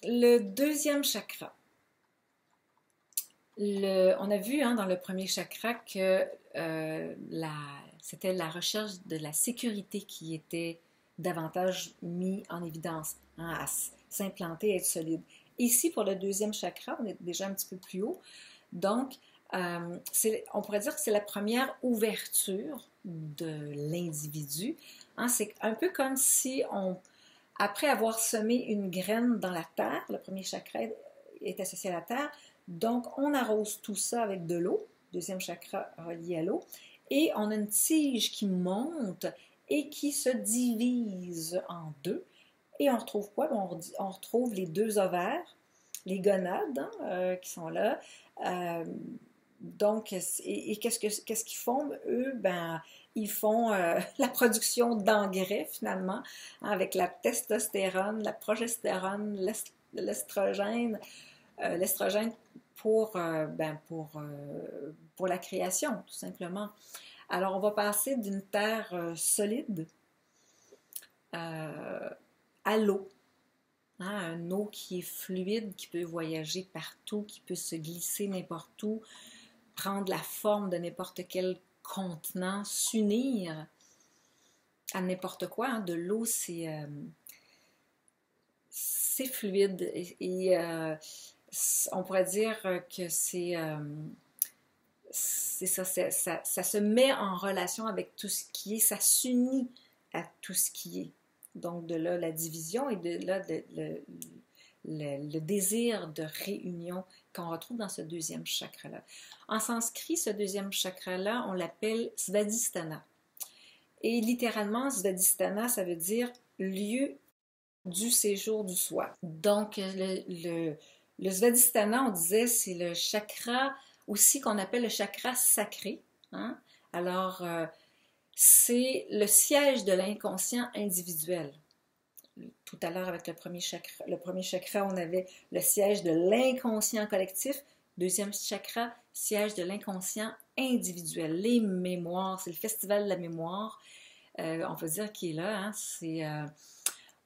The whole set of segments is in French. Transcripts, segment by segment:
Le deuxième chakra. On a vu dans le premier chakra que c'était la recherche de la sécurité qui était davantage mis en évidence, à s'implanter, être solide. Ici, pour le deuxième chakra, on est déjà un petit peu plus haut. Donc, on pourrait dire que c'est la première ouverture de l'individu. C'est un peu comme si après avoir semé une graine dans la terre, le premier chakra est associé à la terre, donc on arrose tout ça avec de l'eau, deuxième chakra relié à l'eau, et on a une tige qui monte et qui se divise en deux. Et on retrouve quoi? On retrouve les deux ovaires, les gonades qui sont là. Donc, qu'est-ce qu'ils font? Eux, ils font la production d'engrais, finalement, avec la testostérone, la progestérone, l'estrogène. L'estrogène pour la création, tout simplement. Alors, on va passer d'une terre solide à l'eau. Un eau qui est fluide, qui peut voyager partout, qui peut se glisser n'importe où, prendre la forme de n'importe quel contenant, s'unir à n'importe quoi. De l'eau, c'est fluide et on pourrait dire que ça se met en relation avec tout ce qui est, ça s'unit à tout ce qui est. Donc de là la division et de là le désir de réunion qu'on retrouve dans ce deuxième chakra-là. En sanskrit, ce deuxième chakra-là, on l'appelle Svadhisthana. Et littéralement, Svadhisthana, ça veut dire lieu du séjour du soi. Donc, le Svadhisthana, on disait, c'est le chakra aussi qu'on appelle le chakra sacré. Alors, c'est le siège de l'inconscient individuel. Tout à l'heure, avec le premier chakra, on avait le siège de l'inconscient collectif. Deuxième chakra, siège de l'inconscient individuel. Les mémoires, c'est le festival de la mémoire. On peut dire qu'il est là. C'est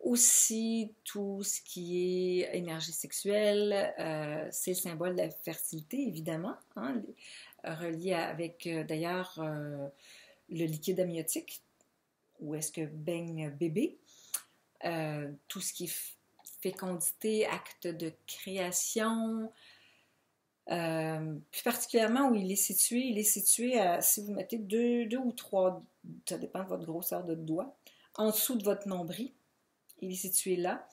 aussi tout ce qui est énergie sexuelle. C'est le symbole de la fertilité, évidemment, relié avec, d'ailleurs, le liquide amniotique, où est-ce que baigne bébé. Tout ce qui est fécondité, acte de création, plus particulièrement où il est situé à, si vous mettez deux ou trois, ça dépend de votre grosseur de doigt, en dessous de votre nombril, il est situé là,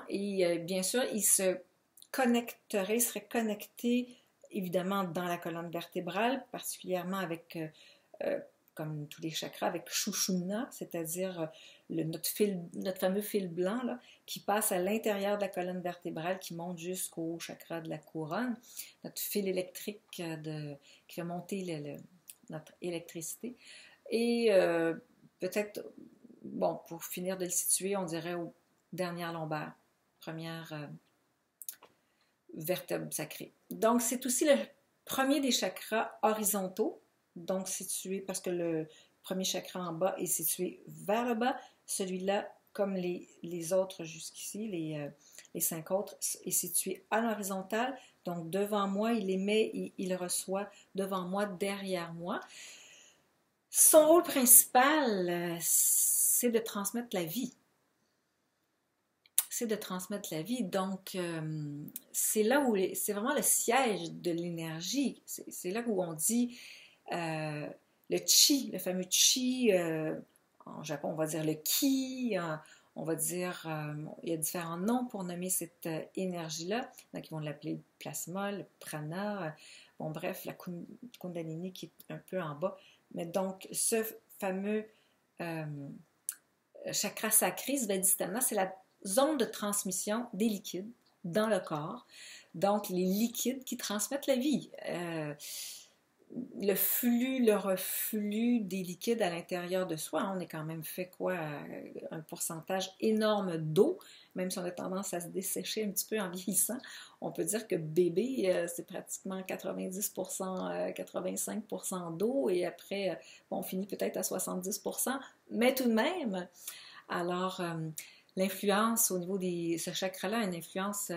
et bien sûr, il serait connecté évidemment dans la colonne vertébrale, particulièrement avec comme tous les chakras, avec Shushumna, c'est-à-dire notre fameux fil blanc là, qui passe à l'intérieur de la colonne vertébrale, qui monte jusqu'au chakra de la couronne, notre fil électrique qui va monter notre électricité. Et peut-être, bon, pour finir de le situer, on dirait aux dernières lombaires, première vertèbre sacrée. Donc, c'est aussi le premier des chakras horizontaux, donc situé, parce que le premier chakra en bas est situé vers le bas, celui-là, comme les autres jusqu'ici, les 5 autres, est situé à l'horizontale, donc devant moi, il émet et il reçoit devant moi, derrière moi. Son rôle principal, c'est de transmettre la vie. C'est de transmettre la vie. Donc, c'est là où c'est vraiment le siège de l'énergie. C'est là où on dit le chi, le fameux chi. En Japon, on va dire le ki. On va dire, il y a différents noms pour nommer cette énergie-là. Donc, ils vont l'appeler le plasma, le prana. Bon, bref, la kundalini qui est un peu en bas. Mais donc, ce fameux chakra sacré, Svadhisthana, c'est la zone de transmission des liquides dans le corps. Donc, les liquides qui transmettent la vie. Le flux, le reflux des liquides à l'intérieur de soi, on est quand même fait quoi? Un pourcentage énorme d'eau, même si on a tendance à se dessécher un petit peu en vieillissant. On peut dire que bébé, c'est pratiquement 90%, 85% d'eau, et après, on finit peut-être à 70%, mais tout de même. Alors, l'influence au niveau ce chakra-là a une influence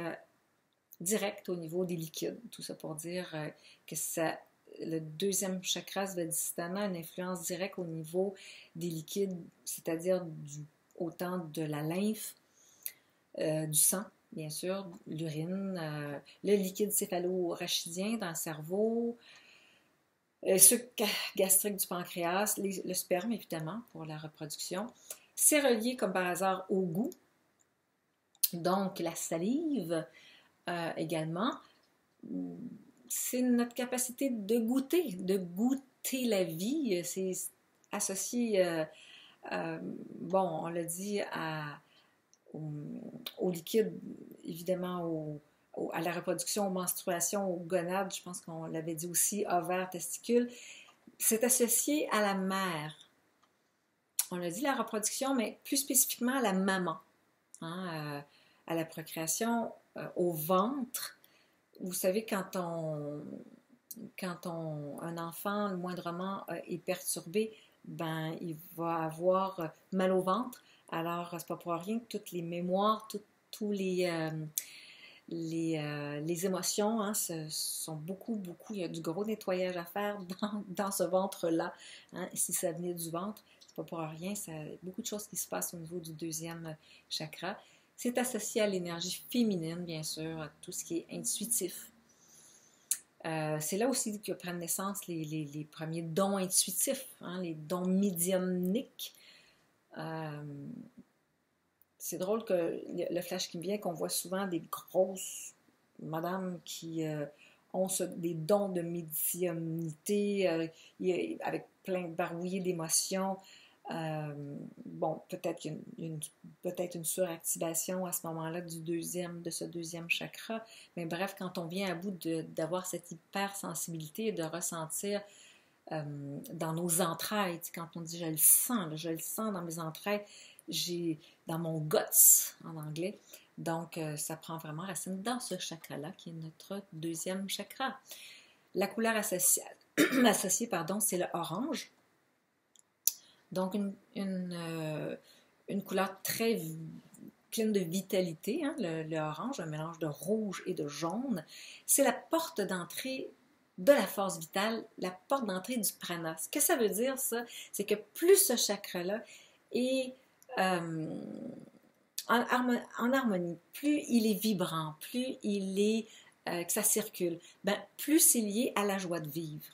directe au niveau des liquides. Tout ça pour dire que le deuxième chakra, Svadhisthana, a une influence directe au niveau des liquides, c'est-à-dire autant de la lymphe, du sang, bien sûr, l'urine, le liquide céphalo-rachidien dans le cerveau, le sucre gastrique du pancréas, le sperme, évidemment, pour la reproduction. C'est relié, comme par hasard, au goût. Donc, la salive également. C'est notre capacité de goûter la vie. C'est associé, bon, on l'a dit, au liquide, évidemment, à la reproduction, aux menstruations, aux gonades, je pense qu'on l'avait dit aussi, ovaires, testicules. C'est associé à la mère. On a dit la reproduction, mais plus spécifiquement à la maman, hein, à la procréation, au ventre. Vous savez, quand un enfant, le moindrement, est perturbé, ben, il va avoir mal au ventre. Alors, c'est pas pour rien que toutes les mémoires, tous les émotions, hein, sont beaucoup, il y a du gros nettoyage à faire dans ce ventre-là. Hein, si ça venait du ventre, c'est pas pour rien, il y a beaucoup de choses qui se passent au niveau du deuxième chakra. C'est associé à l'énergie féminine, bien sûr, à tout ce qui est intuitif. C'est là aussi que prennent naissance les premiers dons intuitifs, hein, les dons médiumniques. C'est drôle que le flash qui me vient, qu'on voit souvent des grosses madames qui ont des dons de médiumnité avec plein de barbouillés d'émotions. Bon, peut-être qu'il y a peut-être une suractivation à ce moment-là de ce deuxième chakra. Mais bref, quand on vient à bout d'avoir cette hypersensibilité et de ressentir dans nos entrailles, quand on dit je le sens dans mes entrailles, dans mon guts en anglais. Donc, ça prend vraiment racine dans ce chakra-là, qui est notre deuxième chakra. La couleur associée, c'est le orange. Donc, une couleur très pleine de vitalité, hein, le orange, un mélange de rouge et de jaune. C'est la porte d'entrée de la force vitale, la porte d'entrée du prana. Ce que ça veut dire, ça, c'est que plus ce chakra-là est en harmonie, plus il est vibrant, plus il est que ça circule, ben, plus c'est lié à la joie de vivre,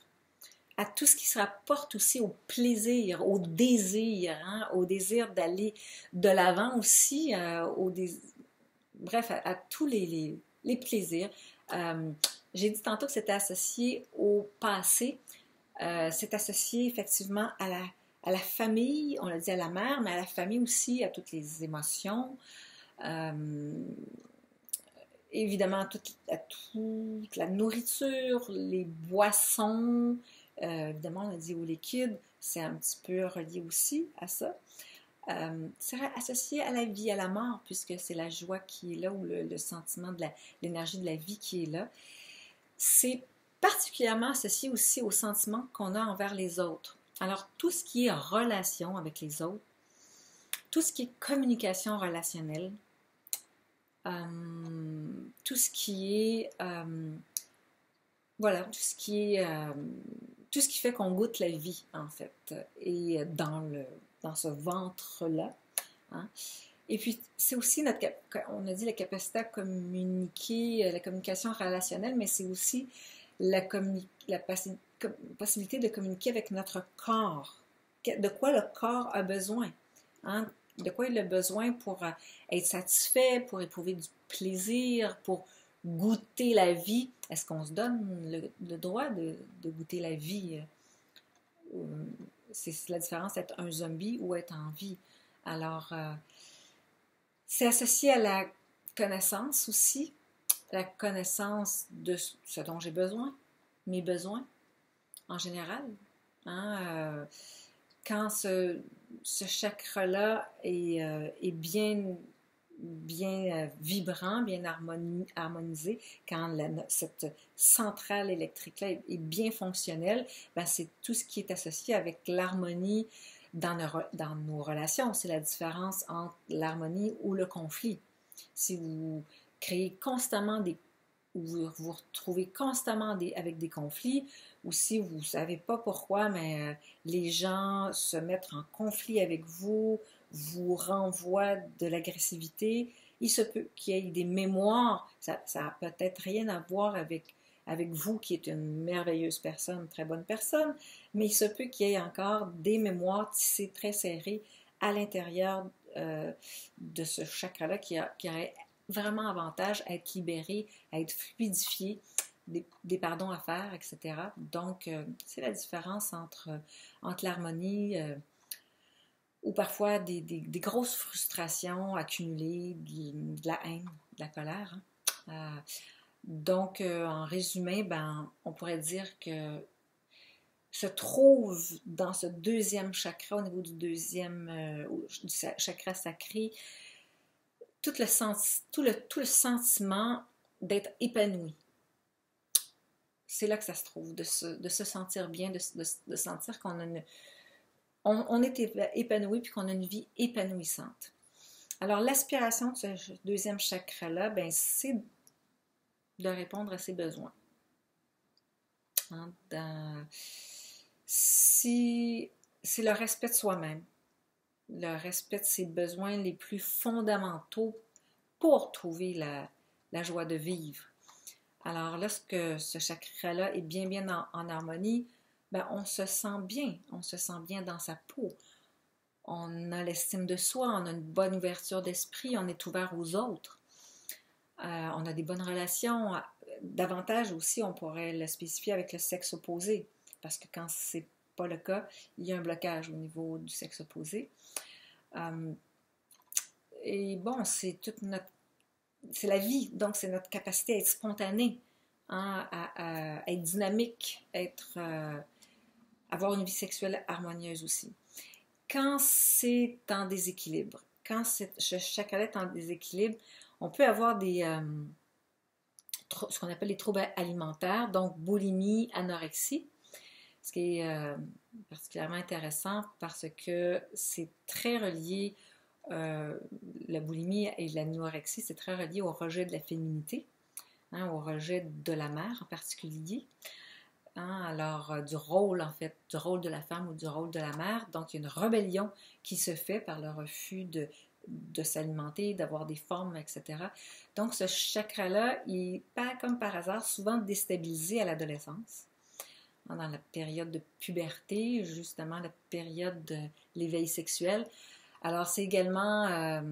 à tout ce qui se rapporte aussi au plaisir, au désir, hein, au désir d'aller de l'avant aussi, bref, à tous les plaisirs. J'ai dit tantôt que c'était associé au passé, c'est associé effectivement à la famille, on l'a dit à la mère, mais à la famille aussi, à toutes les émotions. Évidemment, à toute la nourriture, les boissons, évidemment, on a dit au liquide, c'est un petit peu relié aussi à ça. C'est associé à la vie, à la mort, puisque c'est la joie qui est là, ou le sentiment de l'énergie de la vie qui est là. C'est particulièrement associé aussi au sentiment qu'on a envers les autres. Alors, tout ce qui est relation avec les autres, tout ce qui est communication relationnelle, tout ce qui est, voilà, tout ce qui fait qu'on goûte la vie, en fait, et dans ce ventre-là. Hein. Et puis, c'est aussi on a dit la capacité à communiquer, la communication relationnelle, mais c'est aussi la possibilité de communiquer avec notre corps. De quoi le corps a besoin. Hein? De quoi il a besoin pour être satisfait, pour éprouver du plaisir, pour goûter la vie. Est-ce qu'on se donne le droit de goûter la vie? C'est la différence être un zombie ou être en vie. Alors, c'est associé à la connaissance aussi, la connaissance de ce dont j'ai besoin, mes besoins en général. Hein? Quand ce chakra-là est bien vibrant, bien harmonisé, quand cette centrale électrique-là est bien fonctionnelle, ben c'est tout ce qui est associé avec l'harmonie dans nos relations. C'est la différence entre l'harmonie ou le conflit. Si vous créez constamment ou vous vous retrouvez constamment avec des conflits, ou si vous ne savez pas pourquoi, mais les gens se mettent en conflit avec vous, vous renvoient de l'agressivité, il se peut qu'il y ait des mémoires, ça n'a peut-être rien à voir avec vous qui êtes une merveilleuse personne, une très bonne personne, mais il se peut qu'il y ait encore des mémoires tissées très serrées à l'intérieur de ce chakra-là qui aurait vraiment avantage à être libéré, à être fluidifié, des pardons à faire, etc. Donc, c'est la différence entre l'harmonie ou parfois des grosses frustrations accumulées, de la haine, de la colère. Hein. Donc, en résumé, on pourrait dire que se trouve dans ce deuxième chakra, au niveau du deuxième du chakra sacré, tout le sentiment d'être épanoui. C'est là que ça se trouve, de se sentir bien, de sentir qu'on a on est épanoui puis qu'on a une vie épanouissante. Alors, l'aspiration de ce deuxième chakra-là, c'est de répondre à ses besoins. Hein, c'est le respect de soi-même, le respect de ses besoins les plus fondamentaux pour trouver la joie de vivre. Alors, lorsque ce chakra-là est bien en harmonie, on se sent bien dans sa peau. On a l'estime de soi, on a une bonne ouverture d'esprit, on est ouvert aux autres. On a des bonnes relations. Davantage aussi, on pourrait le spécifier avec le sexe opposé, parce que quand c'est pas le cas, il y a un blocage au niveau du sexe opposé. Et bon, c'est la vie, donc c'est notre capacité à être spontané, hein, à être dynamique, avoir une vie sexuelle harmonieuse aussi. Quand c'est en déséquilibre, quand ce chakra est en déséquilibre, on peut avoir ce qu'on appelle les troubles alimentaires, donc boulimie, anorexie, ce qui est particulièrement intéressant parce que c'est très relié, la boulimie et l'anorexie, c'est très relié au rejet de la féminité, hein, au rejet de la mère en particulier. Hein, alors, du rôle de la femme ou du rôle de la mère. Donc, il y a une rébellion qui se fait par le refus de s'alimenter, d'avoir des formes, etc. Donc, ce chakra-là, il est pas comme par hasard souvent déstabilisé à l'adolescence, hein, dans la période de puberté, justement la période de l'éveil sexuel. Alors, c'est également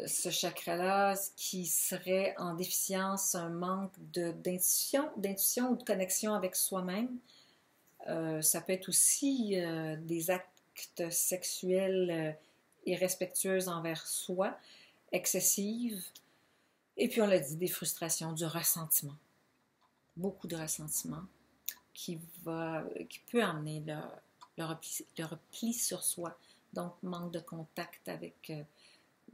ce chakra-là qui serait en déficience, un manque d'intuition ou de connexion avec soi-même. Ça peut être aussi des actes sexuels irrespectueux envers soi, excessives, et puis on l'a dit, des frustrations, du ressentiment. Beaucoup de ressentiment qui peut amener le repli sur soi, donc manque de contact avec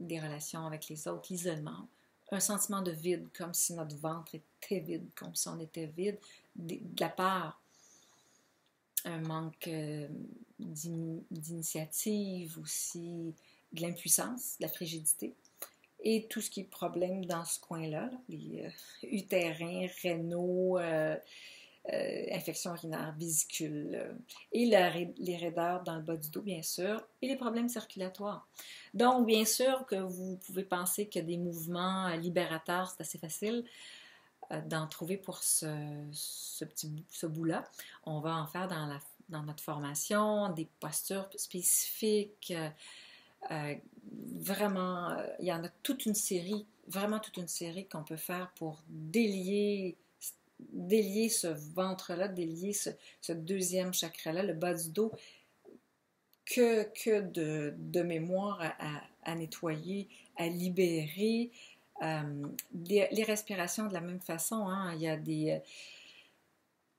des relations avec les autres, l'isolement, un sentiment de vide, comme si notre ventre était vide, comme si on était vide, de la peur, un manque d'initiative aussi, de l'impuissance, de la frigidité, et tout ce qui est problème dans ce coin-là, les utérins, rénaux, infections urinaires, vésicules, et les raideurs dans le bas du dos, bien sûr, et les problèmes circulatoires. Donc, bien sûr que vous pouvez penser que des mouvements libérateurs, c'est assez facile d'en trouver pour ce bout-là. On va en faire dans notre formation, des postures spécifiques. Vraiment, il y en a toute une série qu'on peut faire pour délier ce ventre-là, délier ce deuxième chakra-là, le bas du dos, que de mémoire à nettoyer, à libérer. Les respirations de la même façon, hein, il y a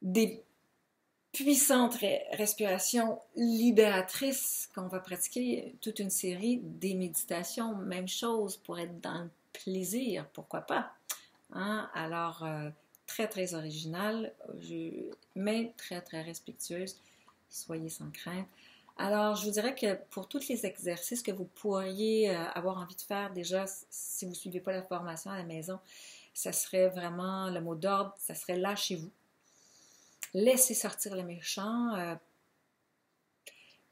des puissantes respirations libératrices qu'on va pratiquer, toute une série, des méditations, même chose pour être dans le plaisir, pourquoi pas. Hein? Alors, très, très original, mais très, très respectueuse. Soyez sans crainte. Alors, je vous dirais que pour tous les exercices que vous pourriez avoir envie de faire déjà, si vous ne suivez pas la formation à la maison, ça serait vraiment le mot d'ordre, ça serait lâchez-vous. Laissez sortir le méchant.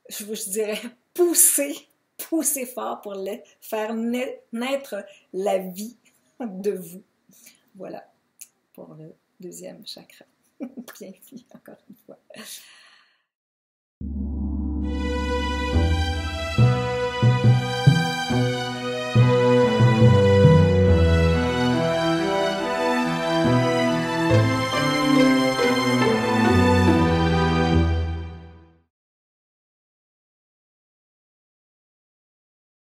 Je dirais poussez fort pour faire naître la vie de vous. Voilà pour le deuxième chakra. Bien vu, encore une fois.